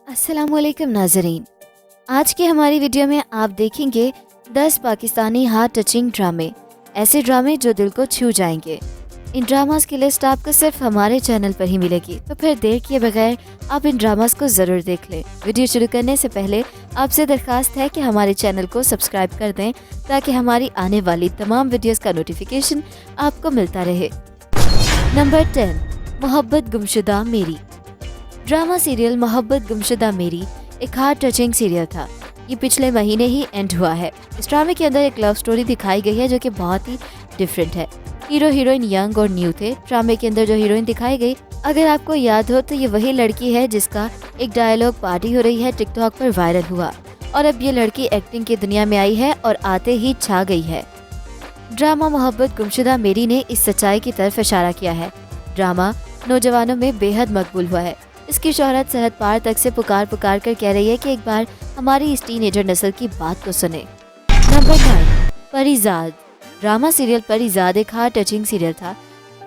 अस्सलामुअलैकुम नाजरीन। आज की हमारी वीडियो में आप देखेंगे 10 पाकिस्तानी हार्ट टचिंग ड्रामे, ऐसे ड्रामे जो दिल को छू जाएंगे। इन ड्रामास की लिस्ट आपको सिर्फ हमारे चैनल पर ही मिलेगी, तो फिर देर किए बगैर आप इन ड्रामास को ज़रूर देख लें। वीडियो शुरू करने से पहले आपसे दरख्वास्त है कि हमारे चैनल को सब्सक्राइब कर दें ताकि हमारी आने वाली तमाम वीडियोस का नोटिफिकेशन आपको मिलता रहे। नंबर 10, मोहब्बत गुमशुदा मेरी। ड्रामा सीरियल मोहब्बत गुमशुदा मेरी एक हार्ट टचिंग सीरियल था। ये पिछले महीने ही एंड हुआ है। इस ड्रामे के अंदर एक लव स्टोरी दिखाई गई है जो कि बहुत ही डिफरेंट है। हीरो हीरोइन यंग और न्यू थे। ड्रामे के अंदर जो हीरोइन दिखाई गई, अगर आपको याद हो तो ये वही लड़की है जिसका एक डायलॉग पार्टी हो रही है टिकटॉक पर वायरल हुआ, और अब ये लड़की एक्टिंग की दुनिया में आई है और आते ही छा गई है। ड्रामा मोहब्बत गुमशुदा मेरी ने इस सच्चाई की तरफ इशारा किया है। ड्रामा नौजवानों में बेहद मकबूल हुआ है। इसकी शोहरत सरहद पार तक से पुकार पुकार कर कह रही है कि एक बार हमारी इस टीनेजर नस्ल की बात को सुने। Number 9, Parizad. Drama serial Parizad एक हार्ट टचिंग सीरियल था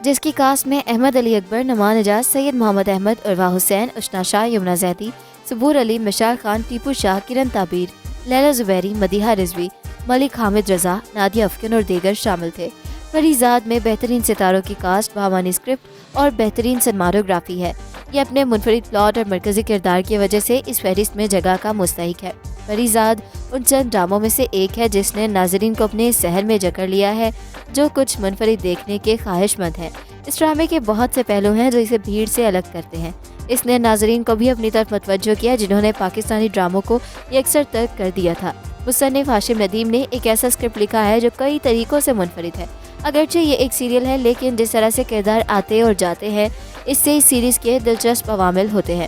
जिसकी कास्ट में अहमद अली अकबर, नुमान एजाज, सैयद मोहम्मद अहमद, उर्वा हुसैन, उशना शाह, यमुना जैदी, सबूर अली, मिशाल खान, टीपू शाह, किरण ताबीर, लैला जुबैरी, मदीहा रिजवी, मलिक हामिद रजा, नादिया अफकिन और दीगर शामिल थे। परिजाद में बेहतरीन सितारों की कास्ट, बामानी स्क्रिप्ट और बेहतरीन सिनेमाटोग्राफी है। ये अपने मुनफरिद प्लॉट और मरकजी किरदार की वजह से इस फहरिस्त में जगह का मुस्तहिक है। परिजाद उन चंद ड्रामों में से एक है जिसने नाजरीन को अपने सहर में जकड़ लिया है, जो कुछ मुनफरिद देखने के ख्वाहिशमंद हैं। इस ड्रामे के बहुत से पहलू हैं जो इसे भीड़ से अलग करते हैं। इसने नाजरीन को भी अपनी तरफ मुतवज्जो किया जिन्होंने पाकिस्तानी ड्रामों को यकसर तर्क कर दिया था। मुसन्निफ हाशिम नदीम ने एक ऐसा स्क्रिप्ट लिखा है जो कई तरीकों से मुनफरिद है। अगरचे ये एक सीरियल है, लेकिन जिस तरह से किरदार आते और जाते हैं, इससे इस सीरीज के दिलचस्प अवामिल होते हैं।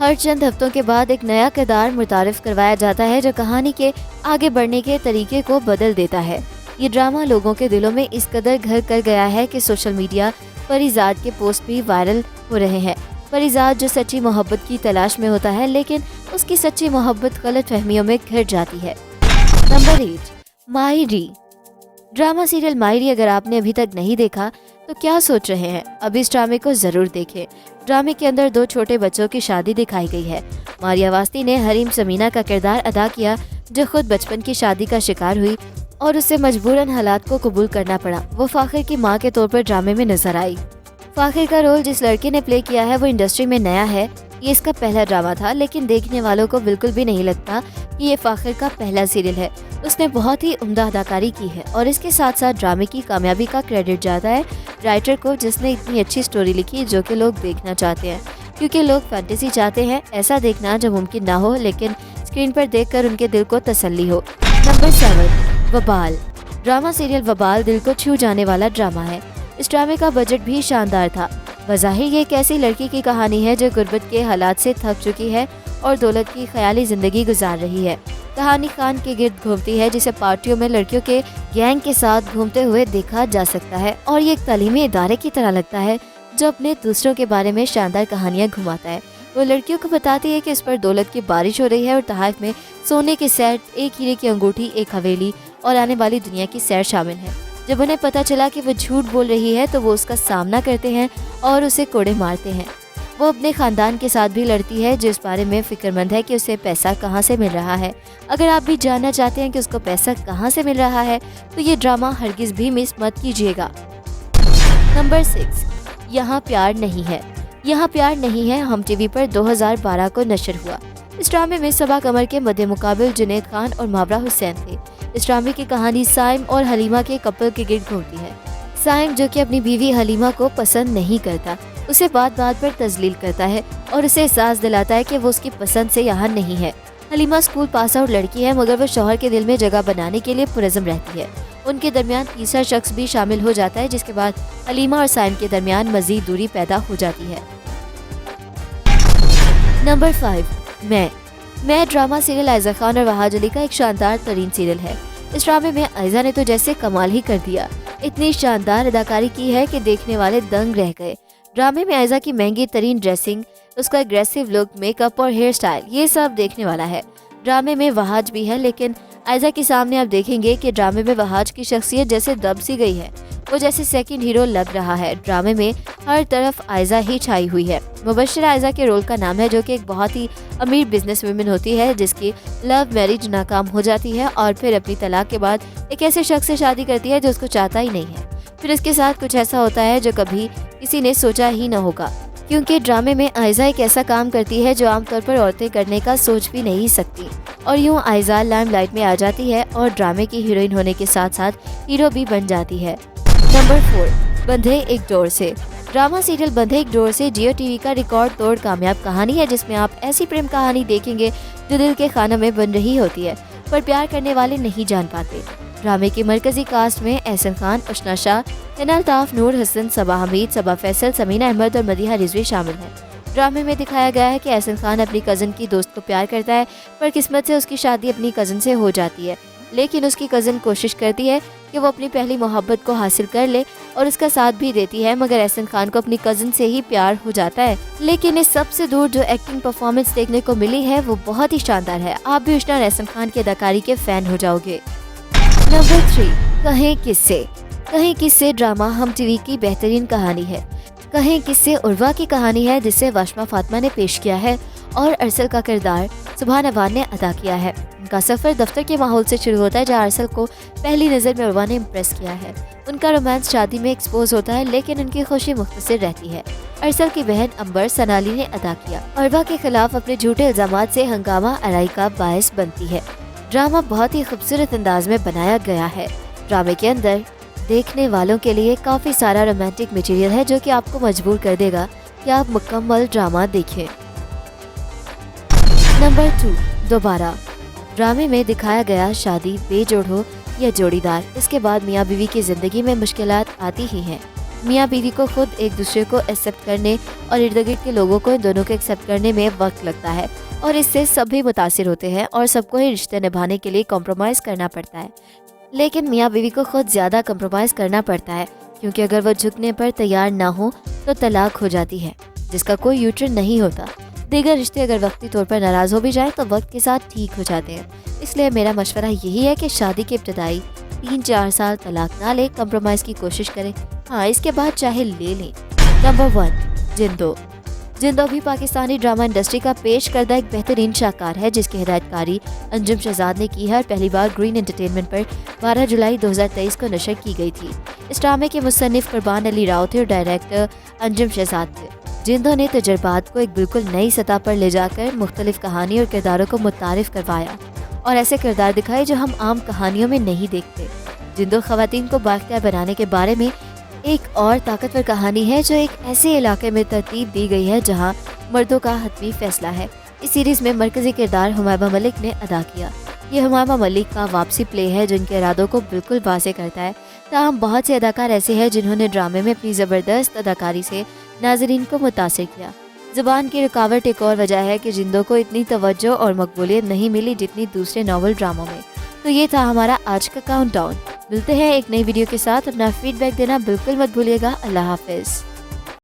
हर चंद हफ्तों के बाद एक नया किरदार मुतारिफ करवाया जाता है जो कहानी के आगे बढ़ने के तरीके को बदल देता है। ये ड्रामा लोगों के दिलों में इस कदर घर कर गया है कि सोशल मीडिया परिजाद के पोस्ट भी वायरल हो रहे हैं। परिजाद जो सच्ची मोहब्बत की तलाश में होता है, लेकिन उसकी सच्ची मोहब्बत गलत फहमियों में घिर जाती है। नंबर 8, माहिरी। ड्रामा सीरियल माहिरी अगर आपने अभी तक नहीं देखा तो क्या सोच रहे हैं, अब इस ड्रामे को जरूर देखें। ड्रामे के अंदर 2 छोटे बच्चों की शादी दिखाई गई है। मारिया वास्ती ने हरीम समीना का किरदार अदा किया जो खुद बचपन की शादी का शिकार हुई और उसे मजबूरन हालात को कबूल करना पड़ा। वो फाखिर की मां के तौर पर ड्रामे में नजर आई। फाखिर का रोल जिस लड़के ने प्ले किया है वो इंडस्ट्री में नया है। ये इसका पहला ड्रामा था, लेकिन देखने वालों को बिल्कुल भी नहीं लगता कि ये फाखिर का पहला सीरियल है। उसने बहुत ही उम्दा अदाकारी की है और इसके साथ साथ ड्रामे की कामयाबी का क्रेडिट जाता है राइटर को, जिसने इतनी अच्छी स्टोरी लिखी जो कि लोग देखना चाहते हैं, क्योंकि लोग फैंटेसी चाहते हैं, ऐसा देखना जो मुमकिन ना हो लेकिन स्क्रीन पर देखकर उनके दिल को तसल्ली हो। नंबर 7, वबाल। ड्रामा सीरियल वबाल दिल को छू जाने वाला ड्रामा है। इस ड्रामे का बजट भी शानदार था। बज़ाहिर ये एक ऐसी लड़की की कहानी है जो गुर्बत के हालात से थक चुकी है और दौलत की ख्याली जिंदगी गुजार रही है। कहानी खान के गिर्द घूमती है जिसे पार्टियों में लड़कियों के गैंग के साथ घूमते हुए देखा जा सकता है, और ये एक तालीमी इदारे की तरह लगता है जो अपने दूसरों के बारे में शानदार कहानियां घुमाता है। वो लड़कियों को बताती है कि इस पर दौलत की बारिश हो रही है और तहफ में सोने के सेट, एक हीरे की अंगूठी, एक हवेली और आने वाली दुनिया की सैर शामिल है। जब उन्हें पता चला कि वो झूठ बोल रही है तो वो उसका सामना करते हैं और उसे कोड़े मारते हैं। वो अपने खानदान के साथ भी लड़ती है जो इस बारे में फिक्रमंद है कि उसे पैसा कहाँ से मिल रहा है। अगर आप भी जानना चाहते हैं कि उसको पैसा कहाँ से मिल रहा है तो ये ड्रामा हरगिज भी मिस मत कीजिएगा। नंबर 6, यहाँ प्यार नहीं है। यहाँ प्यार नहीं है हम टीवी पर 2012 को नशर हुआ। इस ड्रामे में सबा कमर के मद्दे मुकाबिल जुनैद खान और मावरा हुसैन थे। इस ड्रामे की कहानी साइम और हलीमा के कपल के गिर्द घूमती है। साइम जो कि अपनी बीवी हलीमा को पसंद नहीं करता, उसे बात बात पर तजलील करता है और उसे एहसास दिलाता है कि वो उसकी पसंद से यहाँ नहीं है। हलीमा स्कूल पास आउट लड़की है, मगर वो शौहर के दिल में जगह बनाने के लिए पुरज़म रहती है। उनके दरमियान तीसरा शख्स भी शामिल हो जाता है, जिसके बाद हलीमा और साइम के दरमियान मजीद दूरी पैदा हो जाती है। नंबर 5, मैं ड्रामा सीरियल आयजा खान और वहाज अली का एक शानदार तरीन सीरियल है। इस ड्रामे में आयजा ने तो जैसे कमाल ही कर दिया। इतनी शानदार अदाकारी की है कि देखने वाले दंग रह गए। ड्रामे में आयजा की महंगी तरीन ड्रेसिंग, उसका एग्रेसिव लुक, मेकअप और हेयर स्टाइल, ये सब देखने वाला है। ड्रामे में वहाज भी है, लेकिन आयजा के सामने आप देखेंगे कि ड्रामे में वहाज की शख्सियत जैसे दब सी गई है। वो जैसे सेकंड हीरो लग रहा है। ड्रामे में हर तरफ आयजा ही छाई हुई है। मुबश्शिर आयजा के रोल का नाम है, जो कि एक बहुत ही अमीर बिजनेस वुमेन होती है जिसकी लव मैरिज नाकाम हो जाती है और फिर अपनी तलाक के बाद एक ऐसे शख्स से शादी करती है जो उसको चाहता ही नहीं है। फिर इसके साथ कुछ ऐसा होता है जो कभी किसी ने सोचा ही न होगा, क्योंकि ड्रामे में आयजा एक ऐसा काम करती है जो आमतौर पर औरतें करने का सोच भी नहीं सकती। और यूं आयजा लाइमलाइट में आ जाती है और ड्रामे की हीरोइन होने के साथ साथ हीरो भी बन जाती है। नंबर 4, बंधे एक डोर से। ड्रामा सीरियल बंधे एक डोर से जियो टीवी का रिकॉर्ड तोड़ कामयाब कहानी है, जिसमें आप ऐसी प्रेम कहानी देखेंगे जो दिल के खानों में बन रही होती है, पर प्यार करने वाले नहीं जान पाते। ड्रामे की मरकजी कास्ट में एहसन खान, उशना शाह, हिना अल्ताफ, नूर हसन, सबा हमीद, सबा फैसल, समीना अहमद और मदीहा रिजवी शामिल हैं। ड्रामे में दिखाया गया है कि एहसन खान अपनी कज़न की दोस्त को प्यार करता है, पर किस्मत से उसकी शादी अपनी कज़न से हो जाती है। लेकिन उसकी कज़न कोशिश करती है कि वो अपनी पहली मोहब्बत को हासिल कर ले और उसका साथ भी देती है, मगर एहसन खान को अपनी कज़न से ही प्यार हो जाता है। लेकिन इस सबसे दूर जो एक्टिंग परफॉर्मेंस देखने को मिली है वो बहुत ही शानदार है। आप भी उशना और एहसन खान की अदाकारी के फैन हो जाओगे। नंबर 3, कहें किस्से। कहें किस्से ड्रामा हम टीवी की बेहतरीन कहानी है। कहें किस्से उर्वा की कहानी है, जिसे वाशमा फातिमा ने पेश किया है और अरसल का किरदार सुभान अवान ने अदा किया है। उनका सफर दफ्तर के माहौल से शुरू होता है, जहाँ अरसल को पहली नज़र में उर्वा ने इम्प्रेस किया है। उनका रोमांस शादी में एक्सपोज होता है, लेकिन उनकी खुशी मुख्तसर रहती है। अरसल की बहन अंबर सनाली ने अदा किया। उर्वा के खिलाफ अपने झूठे इल्जामात से हंगामा आराई का बायस बनती है। ड्रामा बहुत ही खूबसूरत अंदाज में बनाया गया है। ड्रामे के अंदर देखने वालों के लिए काफ़ी सारा रोमांटिक मटेरियल है, जो कि आपको मजबूर कर देगा कि आप मुकम्मल ड्रामा देखें। नंबर 2, दोबारा। ड्रामे में दिखाया गया शादी बेजोड़ हो या जोड़ीदार, इसके बाद मियाँ बीवी की ज़िंदगी में मुश्किलात आती ही हैं। मियाँ बीवी को खुद एक दूसरे को एक्सेप्ट करने और इर्द गिर्द के लोगों को दोनों को एक्सेप्ट करने में वक्त लगता है, और इससे सभी मुतासिर होते हैं और सबको ही रिश्ते निभाने के लिए कॉम्प्रोमाइज़ करना पड़ता है। लेकिन मियाँ बीवी को खुद ज़्यादा कॉम्प्रोमाइज़ करना पड़ता है, क्योंकि अगर वो झुकने पर तैयार ना हो तो तलाक हो जाती है, जिसका कोई यूटर्न नहीं होता। दीगर रिश्ते अगर वक्ती तौर पर नाराज़ हो भी जाएं तो वक्त के साथ ठीक हो जाते हैं। इसलिए मेरा मशवरा यही है कि शादी के इब्तदाई 3-4 साल तलाक ना ले, कम्प्रोमाइज़ की कोशिश करें। हाँ, इसके बाद चाहे ले लें। नंबर 1, जिंदो। जिंदो भी पाकिस्तानी ड्रामा इंडस्ट्री का पेश करदा एक बेहतरीन शाहकार है, जिसकी हिदायतकारी अंजुम शहजाद ने की है और पहली बार ग्रीन एंटरटेनमेंट पर 12 जुलाई 2023 को नशर की गई थी। इस ड्रामे के मुसन्निफ कुर्बान अली राव थे और डायरेक्टर अंजुम शहजाद थे। जिंदो ने तजर्बात को एक बिल्कुल नई सतह पर ले जाकर मुख्तलिफ कहानी और किरदारों को मुतारिफ करवाया और ऐसे किरदार दिखाए जो हम आम कहानियों में नहीं देखते। जिंदो खवातीन को बाख्तियार बनाने के बारे में एक और ताकतवर कहानी है, जो एक ऐसे इलाके में तरतीब दी गई है जहां मर्दों का हतमी फैसला है। इस सीरीज़ में मरकजी किरदार हुमामा मलिक ने अदा किया। ये हुमामा मलिक का वापसी प्ले है जो इनके इरादों को बिल्कुल वाज़ेह करता है। ताहम बहुत से अदाकार ऐसे हैं जिन्होंने ड्रामे में अपनी ज़बरदस्त अदाकारी से नाजरीन को मुतासिर किया। ज़ुबान की रुकावट एक और वजह है कि जिंदो को इतनी तवज्जो और मकबूलियत नहीं मिली जितनी दूसरे नॉवल ड्रामों में। तो ये था हमारा आज का काउंटडाउन। मिलते हैं एक नई वीडियो के साथ। अपना फीडबैक देना बिल्कुल मत भूलिएगा। अल्लाह हाफिज़।